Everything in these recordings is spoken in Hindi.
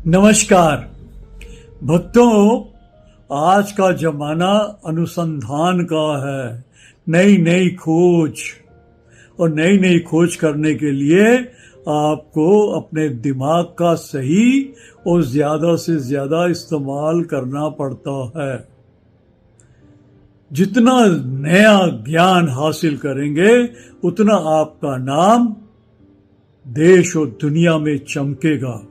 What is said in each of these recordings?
नमस्कार भक्तों, आज का जमाना अनुसंधान का है। नई नई खोज और नई नई खोज करने के लिए आपको अपने दिमाग का सही और ज्यादा से ज्यादा इस्तेमाल करना पड़ता है। जितना नया ज्ञान हासिल करेंगे उतना आपका नाम देश और दुनिया में चमकेगा।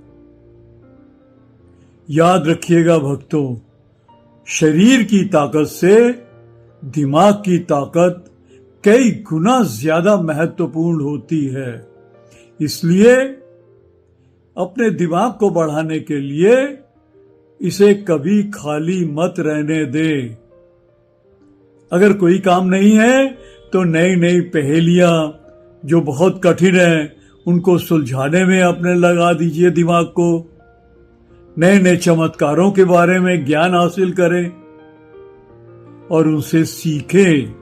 याद रखिएगा भक्तों, शरीर की ताकत से दिमाग की ताकत कई गुना ज्यादा महत्वपूर्ण होती है। इसलिए अपने दिमाग को बढ़ाने के लिए इसे कभी खाली मत रहने दे। अगर कोई काम नहीं है तो नई नई पहेलियां जो बहुत कठिन है उनको सुलझाने में अपने लगा दीजिए दिमाग को। नए नए चमत्कारों के बारे में ज्ञान हासिल करें और उनसे सीखें,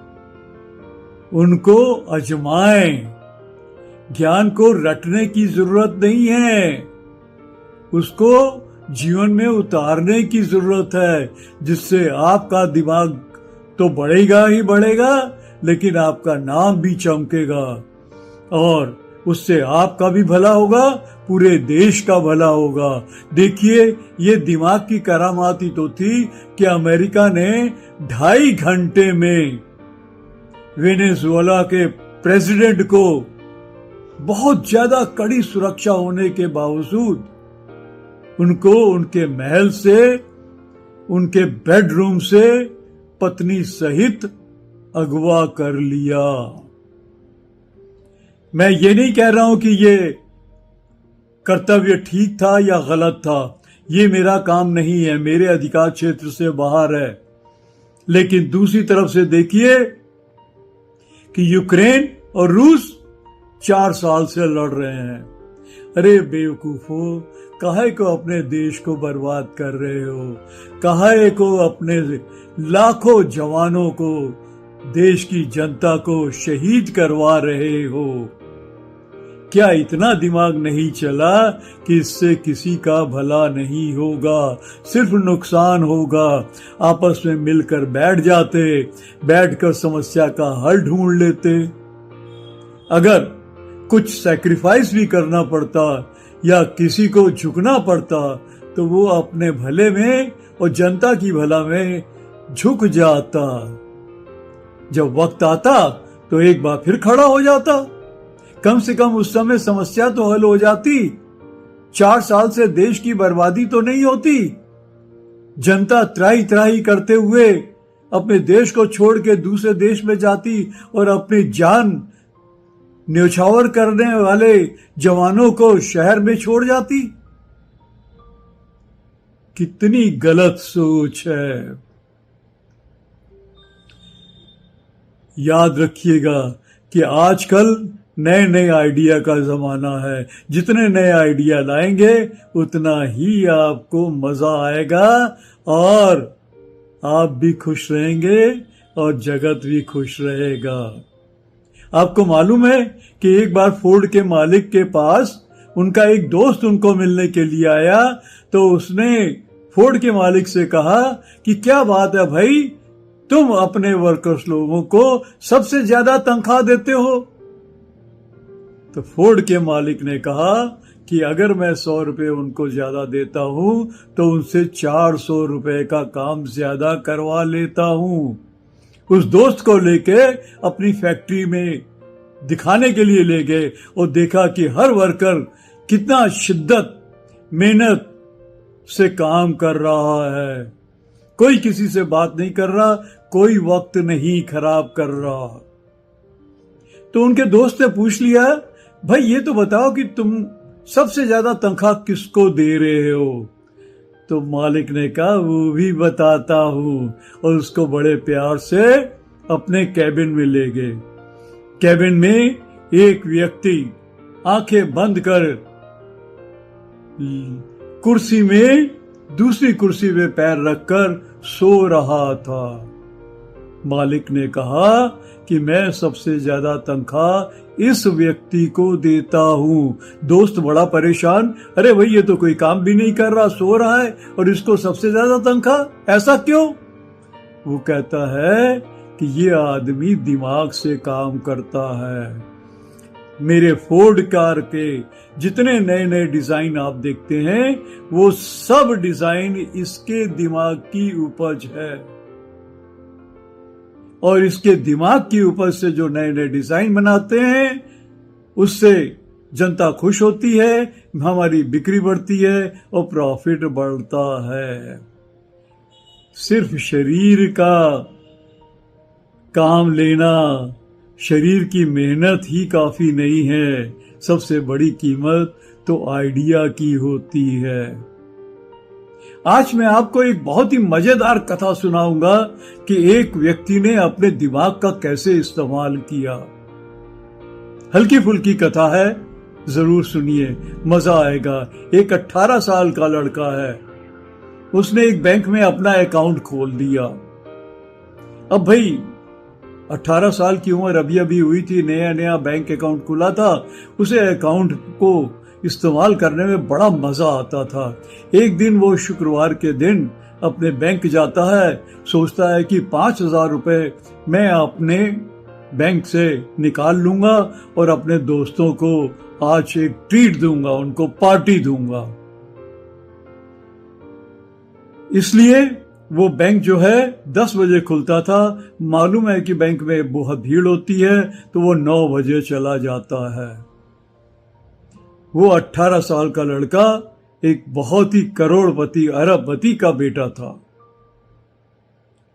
उनको आजमाएं। ज्ञान को रटने की जरूरत नहीं है, उसको जीवन में उतारने की जरूरत है, जिससे आपका दिमाग तो बढ़ेगा ही बढ़ेगा, लेकिन आपका नाम भी चमकेगा और उससे आपका भी भला होगा, पूरे देश का भला होगा। देखिए, ये दिमाग की करामात ही तो थी कि अमेरिका ने 2.5 घंटे में वेनेजुएला के प्रेसिडेंट को बहुत ज्यादा कड़ी सुरक्षा होने के बावजूद उनको उनके महल से, उनके बेडरूम से पत्नी सहित अगवा कर लिया। मैं ये नहीं कह रहा हूं कि ये कर्तव्य ठीक था या गलत था, ये मेरा काम नहीं है, मेरे अधिकार क्षेत्र से बाहर है। लेकिन दूसरी तरफ से देखिए कि यूक्रेन और रूस 4 साल से लड़ रहे हैं। अरे बेवकूफो, काहे को अपने देश को बर्बाद कर रहे हो? काहे को अपने लाखों जवानों को, देश की जनता को शहीद करवा रहे हो? क्या इतना दिमाग नहीं चला कि इससे किसी का भला नहीं होगा, सिर्फ नुकसान होगा? आपस में मिलकर बैठ जाते, बैठकर समस्या का हल ढूंढ लेते। अगर कुछ सैक्रिफाइस भी करना पड़ता या किसी को झुकना पड़ता तो वो अपने भले में और जनता की भला में झुक जाता। जब वक्त आता तो एक बार फिर खड़ा हो जाता। कम से कम उस समय समस्या तो हल हो जाती। 4 साल से देश की बर्बादी तो नहीं होती। जनता त्राही त्राही करते हुए अपने देश को छोड़ के दूसरे देश में जाती और अपनी जान न्यौछावर करने वाले जवानों को शहर में छोड़ जाती। कितनी गलत सोच है। याद रखिएगा कि आजकल नए नए आइडिया का जमाना है। जितने नए आइडिया लाएंगे उतना ही आपको मजा आएगा और आप भी खुश रहेंगे और जगत भी खुश रहेगा। आपको मालूम है कि एक बार फोर्ड के मालिक के पास उनका एक दोस्त उनको मिलने के लिए आया, तो उसने फोर्ड के मालिक से कहा कि क्या बात है भाई, तुम अपने वर्कर्स लोगों को सबसे ज्यादा तनख्वाह देते हो? तो फोर्ड के मालिक ने कहा कि अगर मैं 100 रुपए उनको ज्यादा देता हूं तो उनसे 400 रुपए का काम ज्यादा करवा लेता हूं। उस दोस्त को लेके अपनी फैक्ट्री में दिखाने के लिए ले गए और देखा कि हर वर्कर कितना शिद्दत मेहनत से काम कर रहा है। कोई किसी से बात नहीं कर रहा, कोई वक्त नहीं खराब कर रहा। तो उनके दोस्त ने पूछ लिया, भाई ये तो बताओ कि तुम सबसे ज्यादा तनख्वाह किसको दे रहे हो? तो मालिक ने कहा, वो भी बताता हूं, और उसको बड़े प्यार से अपने कैबिन में ले गए। कैबिन में एक व्यक्ति आंखें बंद कर कुर्सी में दूसरी कुर्सी में पैर रखकर सो रहा था। मालिक ने कहा कि मैं सबसे ज्यादा तनख्वाह इस व्यक्ति को देता हूँ। दोस्त बड़ा परेशान, अरे भाई ये तो कोई काम भी नहीं कर रहा, सो रहा है और इसको सबसे ज्यादा तनख्वाह, ऐसा क्यों? वो कहता है कि ये आदमी दिमाग से काम करता है। मेरे फोर्ड कार के जितने नए नए डिजाइन आप देखते हैं वो सब डिजाइन इसके दिमाग की उपज है, और इसके दिमाग की उपज से जो नए नए डिजाइन बनाते हैं उससे जनता खुश होती है, हमारी बिक्री बढ़ती है और प्रॉफिट बढ़ता है। सिर्फ शरीर का काम लेना, शरीर की मेहनत ही काफी नहीं है, सबसे बड़ी कीमत तो आइडिया की होती है। आज मैं आपको एक बहुत ही मजेदार कथा सुनाऊंगा कि एक व्यक्ति ने अपने दिमाग का कैसे इस्तेमाल किया। हल्की फुल्की कथा है, जरूर सुनिए, मजा आएगा। एक 18 साल का लड़का है, उसने एक बैंक में अपना अकाउंट खोल दिया। अब भाई 18 साल की उम्र अभी अभी हुई थी, नया नया बैंक अकाउंट खुला था, उसे अकाउंट को इस्तेमाल करने में बड़ा मजा आता था। एक दिन वो शुक्रवार के दिन अपने बैंक जाता है, सोचता है कि 5,000 रुपए मैं अपने बैंक से निकाल लूंगा और अपने दोस्तों को आज एक ट्रीट दूंगा, उनको पार्टी दूंगा। इसलिए वो बैंक जो है 10 बजे खुलता था, मालूम है कि बैंक में बहुत भीड़ होती है, तो वो 9 बजे चला जाता है। वो 18 साल का लड़का एक बहुत ही करोड़पति अरबपति का बेटा था।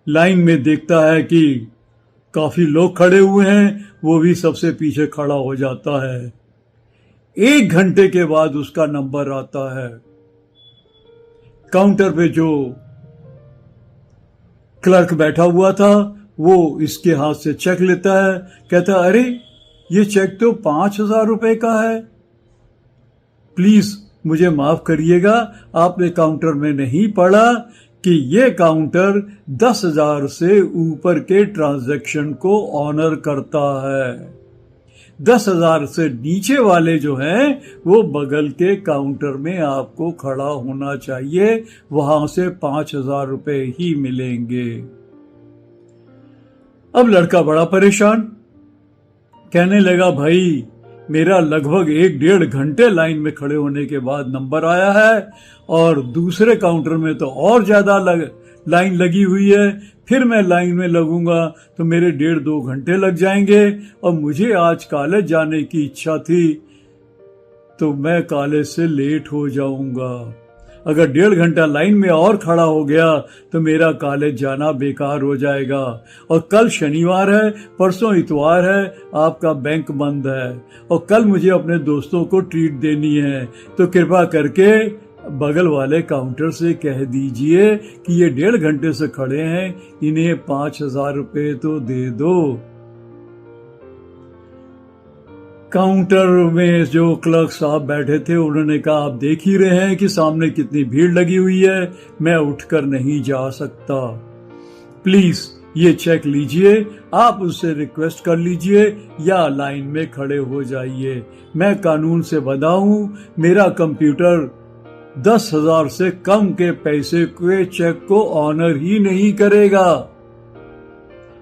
लाइन में देखता है कि काफी लोग खड़े हुए हैं, वो भी सबसे पीछे खड़ा हो जाता है। 1 घंटे के बाद उसका नंबर आता है। काउंटर पे जो क्लर्क बैठा हुआ था वो इसके हाथ से चेक लेता है, कहता है अरे ये चेक तो 5,000 रुपए का है, प्लीज मुझे माफ करिएगा, आपने काउंटर में नहीं पढ़ा कि ये काउंटर 10,000 से ऊपर के ट्रांजैक्शन को ऑनर करता है। 10,000 से नीचे वाले जो हैं वो बगल के काउंटर में आपको खड़ा होना चाहिए, वहां से 5,000 रुपए ही मिलेंगे। अब लड़का बड़ा परेशान, कहने लगा भाई मेरा लगभग 1-1.5 घंटे लाइन में खड़े होने के बाद नंबर आया है, और दूसरे काउंटर में तो और ज्यादा लाइन लगी हुई है, फिर मैं लाइन में लगूंगा तो मेरे 1.5-2 घंटे लग जाएंगे, और मुझे आज कॉलेज जाने की इच्छा थी तो मैं कॉलेज से लेट हो जाऊंगा। अगर 1.5 घंटा लाइन में और खड़ा हो गया तो मेरा कॉलेज जाना बेकार हो जाएगा, और कल शनिवार है, परसों इतवार है, आपका बैंक बंद है, और कल मुझे अपने दोस्तों को ट्रीट देनी है, तो कृपा करके बगल वाले काउंटर से कह दीजिए कि ये 1.5 घंटे से खड़े हैं, इन्हें 5,000 रुपए तो दे दो। काउंटर में जो क्लर्क साहब बैठे थे उन्होंने कहा आप देख ही रहे हैं कि सामने कितनी भीड़ लगी हुई है, मैं उठकर नहीं जा सकता, प्लीज ये चेक लीजिए, आप उससे रिक्वेस्ट कर लीजिए या लाइन में खड़े हो जाइए। मैं कानून से बंधा हूं, मेरा कंप्यूटर 10,000 से कम के पैसे के चेक को ऑनर ही नहीं करेगा।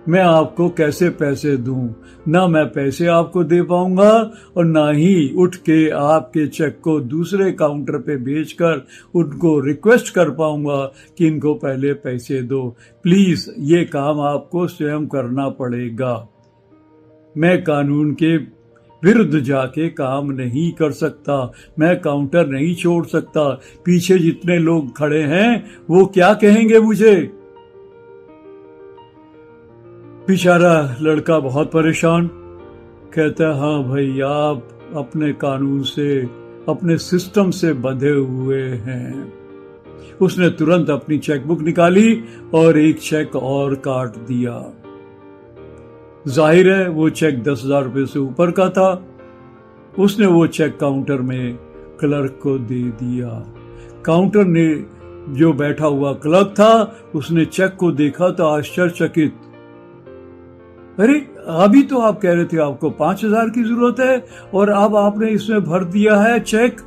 मैं आपको कैसे पैसे दूं? ना मैं पैसे आपको दे पाऊंगा और ना ही उठ के आपके चेक को दूसरे काउंटर पे भेजकर उनको रिक्वेस्ट कर पाऊंगा कि इनको पहले पैसे दो। प्लीज ये काम आपको स्वयं करना पड़ेगा। मैं कानून के विरुद्ध जाके काम नहीं कर सकता, मैं काउंटर नहीं छोड़ सकता। पीछे जितने लोग खड़े हैं वो क्या कहेंगे मुझे? बेचारा लड़का बहुत परेशान, कहता है हाँ भाई आप अपने कानून से, अपने सिस्टम से बंधे हुए हैं। उसने तुरंत अपनी चेकबुक निकाली और एक चेक और काट दिया। जाहिर है वो चेक 10,000 रुपए से ऊपर का था। उसने वो चेक काउंटर में क्लर्क को दे दिया। काउंटर ने जो बैठा हुआ क्लर्क था उसने चेक को देखा तो आश्चर्यचकित, अरे अभी तो आप कह रहे थे आपको 5,000 की जरूरत है और अब आपने इसमें भर दिया है चेक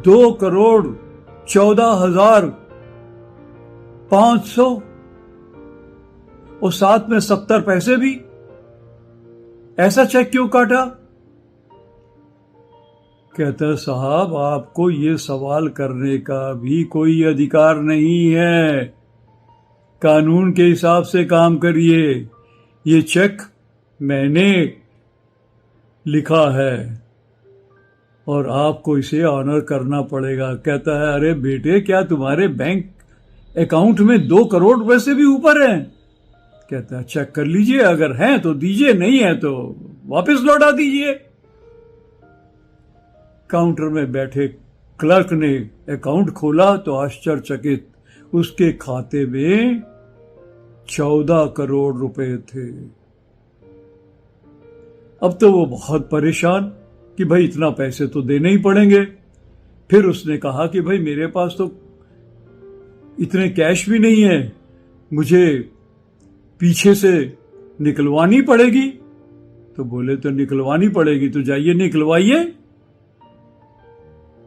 2,14,500 और साथ में 70 पैसे भी। ऐसा चेक क्यों काटा? कहता है साहब आपको ये सवाल करने का भी कोई अधिकार नहीं है, कानून के हिसाब से काम करिए। ये चेक मैंने लिखा है और आपको इसे ऑनर करना पड़ेगा। कहता है अरे बेटे क्या तुम्हारे बैंक अकाउंट में 2 करोड़ रुपए से भी ऊपर हैं? कहता है चेक कर लीजिए, अगर हैं तो दीजिए, नहीं है तो वापस लौटा दीजिए। काउंटर में बैठे क्लर्क ने अकाउंट खोला तो आश्चर्यचकित उसके खाते में 14 करोड़ रुपए थे। अब तो वो बहुत परेशान कि भाई इतना पैसे तो देने ही पड़ेंगे। फिर उसने कहा कि भाई मेरे पास तो इतने कैश भी नहीं है, मुझे पीछे से निकलवानी पड़ेगी। तो बोले तो निकलवानी पड़ेगी तो जाइए निकलवाइए,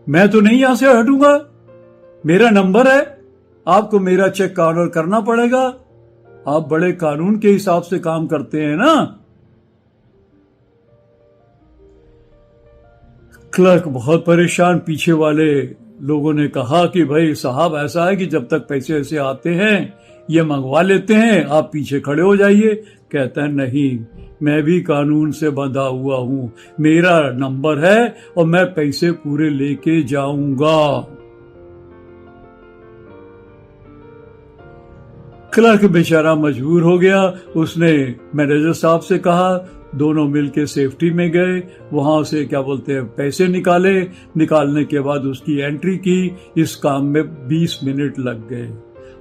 मैं तो नहीं यहां से हटूंगा, मेरा नंबर है, आपको मेरा चेक ऑर्डर करना पड़ेगा। आप बड़े कानून के हिसाब से काम करते हैं ना। क्लर्क बहुत परेशान। पीछे वाले लोगों ने कहा कि भाई साहब ऐसा है कि जब तक पैसे ऐसे आते हैं ये मंगवा लेते हैं, आप पीछे खड़े हो जाइए। कहता है नहीं, मैं भी कानून से बंधा हुआ हूं, मेरा नंबर है और मैं पैसे पूरे लेके जाऊंगा। क्लर्क बेचारा मजबूर हो गया। उसने मैनेजर साहब से कहा, दोनों मिलके सेफ्टी में गए, वहां से क्या बोलते हैं पैसे निकाले। निकालने के बाद उसकी एंट्री की। इस काम में 20 मिनट लग गए।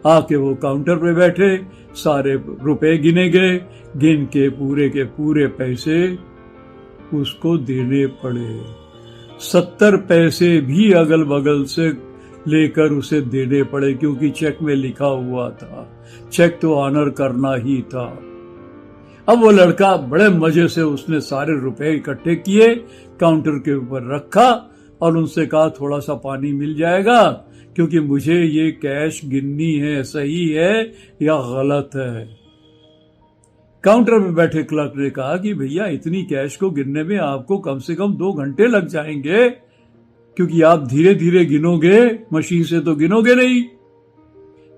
आके वो काउंटर पे बैठे, सारे रुपए गिने गए, गिन के पूरे पैसे उसको देने पड़े। 70 पैसे भी अगल बगल से लेकर उसे देने पड़े क्योंकि चेक में लिखा हुआ था, चेक तो ऑनर करना ही था। अब वो लड़का बड़े मजे से उसने सारे रुपए इकट्ठे किए, काउंटर के ऊपर रखा और उनसे कहा थोड़ा सा पानी मिल जाएगा क्योंकि मुझे ये कैश गिननी है, सही है या गलत है। काउंटर में बैठे क्लर्क ने कहा कि भैया इतनी कैश को गिनने में आपको कम से कम 2 घंटे लग जाएंगे क्योंकि आप धीरे धीरे गिनोगे, मशीन से तो गिनोगे नहीं।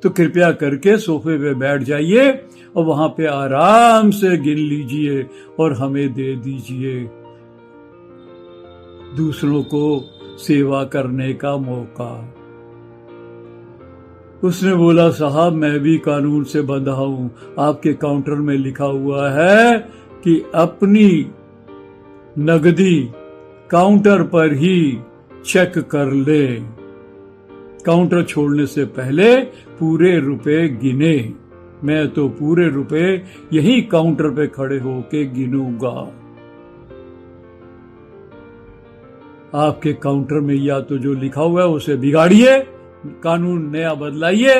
तो कृपया करके सोफे पे बैठ जाइए और वहां पे आराम से गिन लीजिए और हमें दे दीजिए, दूसरों को सेवा करने का मौका। उसने बोला साहब मैं भी कानून से बंधा हूं, आपके काउंटर में लिखा हुआ है कि अपनी नगदी काउंटर पर ही चेक कर ले, काउंटर छोड़ने से पहले पूरे रुपए गिने। मैं तो पूरे रुपए यही काउंटर पे खड़े होके गिनूंगा। आपके काउंटर में या तो जो लिखा हुआ है उसे बिगाड़िए, कानून नया बदलाइए,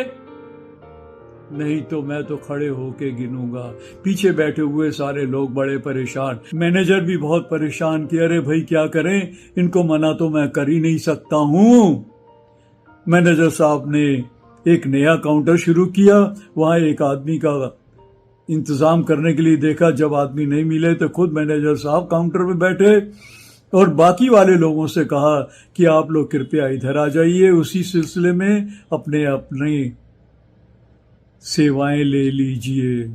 नहीं तो मैं तो खड़े होके गिनूंगा। पीछे बैठे हुए सारे लोग बड़े परेशान, मैनेजर भी बहुत परेशान कि अरे भाई क्या करें, इनको मना तो मैं कर ही नहीं सकता हूं। मैनेजर साहब ने एक नया काउंटर शुरू किया, वहां एक आदमी का इंतजाम करने के लिए देखा। जब आदमी नहीं मिले तो खुद मैनेजर साहब काउंटर पे बैठे और बाकी वाले लोगों से कहा कि आप लोग कृपया इधर आ जाइए, उसी सिलसिले में अपने अपने सेवाएं ले लीजिए।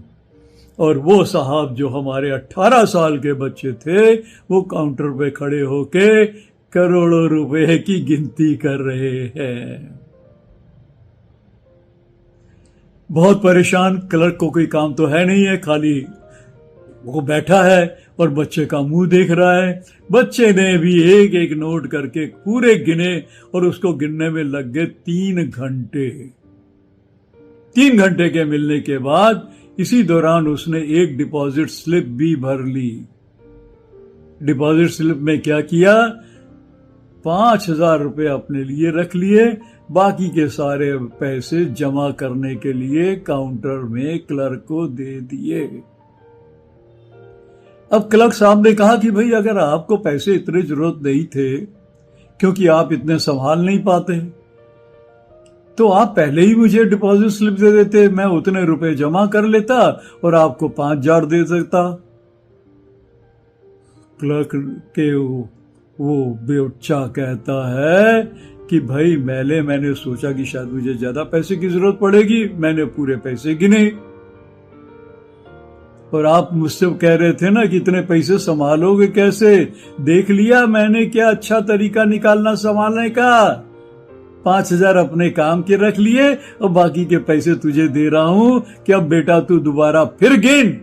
और वो साहब जो हमारे 18 साल के बच्चे थे वो काउंटर पे खड़े होके करोड़ों रुपए की गिनती कर रहे हैं। बहुत परेशान, क्लर्क को कोई काम तो है नहीं है, खाली वो बैठा है और बच्चे का मुंह देख रहा है। बच्चे ने भी एक एक नोट करके पूरे गिने और उसको गिनने में लग गए 3 घंटे। 3 घंटे के मिलने के बाद इसी दौरान उसने एक डिपॉजिट स्लिप भी भर ली। डिपॉजिट स्लिप में क्या किया, 5,000 रुपए अपने लिए रख लिए, बाकी के सारे पैसे जमा करने के लिए काउंटर में क्लर्क को दे दिए। अब क्लर्क साहब ने कहा कि भाई अगर आपको पैसे इतने जरूरत नहीं थे, क्योंकि आप इतने संभाल नहीं पाते, तो आप पहले ही मुझे डिपॉजिट स्लिप दे देते, मैं उतने रुपए जमा कर लेता और आपको 5,000 दे सकता। क्लर्क के वो बेउच्चा कहता है कि भाई मैंने सोचा कि शायद मुझे ज्यादा पैसे की जरूरत पड़ेगी, मैंने पूरे पैसे गिने, और आप मुझसे कह रहे थे ना कि इतने पैसे संभालोगे कैसे, देख लिया मैंने क्या अच्छा तरीका निकालना संभालने का। 5,000 अपने काम के रख लिए और बाकी के पैसे तुझे दे रहा हूं कि अब बेटा तू दोबारा फिर गिन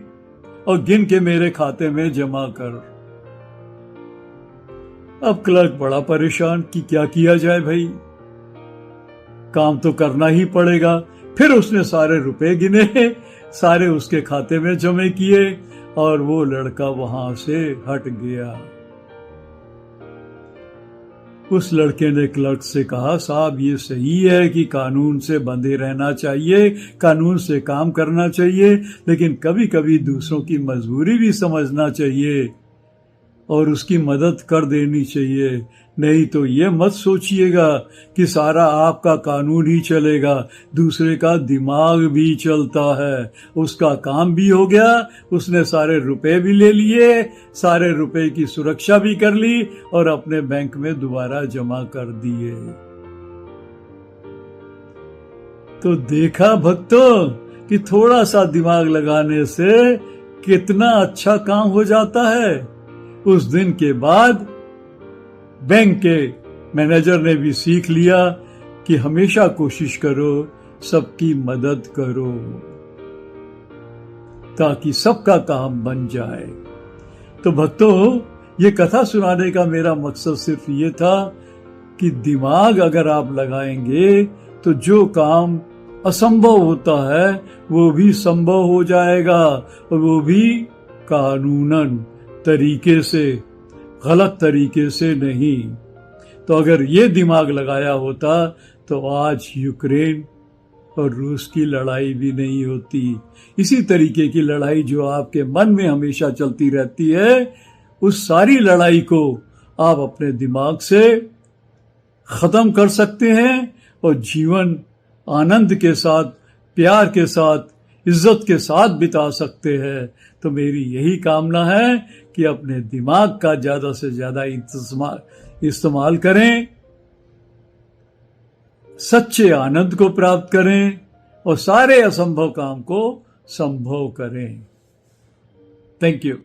और गिन के मेरे खाते में जमा कर। अब क्लर्क बड़ा परेशान कि क्या किया जाए भाई, काम तो करना ही पड़ेगा। फिर उसने सारे रुपए गिने, सारे उसके खाते में जमे किए और वो लड़का वहां से हट गया। उस लड़के ने क्लर्क से कहा, साहब ये सही है कि कानून से बंधे रहना चाहिए, कानून से काम करना चाहिए, लेकिन कभी कभी दूसरों की मजबूरी भी समझना चाहिए और उसकी मदद कर देनी चाहिए। नहीं तो ये मत सोचिएगा कि सारा आपका कानून ही चलेगा, दूसरे का दिमाग भी चलता है। उसका काम भी हो गया, उसने सारे रुपए भी ले लिए, सारे रुपए की सुरक्षा भी कर ली और अपने बैंक में दोबारा जमा कर दिए। तो देखा भक्तों कि थोड़ा सा दिमाग लगाने से कितना अच्छा काम हो जाता है। उस दिन के बाद बैंक के मैनेजर ने भी सीख लिया कि हमेशा कोशिश करो सबकी मदद करो ताकि सबका काम बन जाए। तो भक्तों, ये कथा सुनाने का मेरा मकसद सिर्फ ये था कि दिमाग अगर आप लगाएंगे तो जो काम असंभव होता है वो भी संभव हो जाएगा, और वो भी कानूनन तरीके से, गलत तरीके से नहीं। तो अगर ये दिमाग लगाया होता तो आज यूक्रेन और रूस की लड़ाई भी नहीं होती। इसी तरीके की लड़ाई जो आपके मन में हमेशा चलती रहती है, उस सारी लड़ाई को आप अपने दिमाग से खत्म कर सकते हैं और जीवन आनंद के साथ, प्यार के साथ, इज्जत के साथ बिता सकते हैं। तो मेरी यही कामना है कि अपने दिमाग का ज्यादा से ज्यादा इस्तेमाल करें, सच्चे आनंद को प्राप्त करें और सारे असंभव काम को संभव करें। Thank you.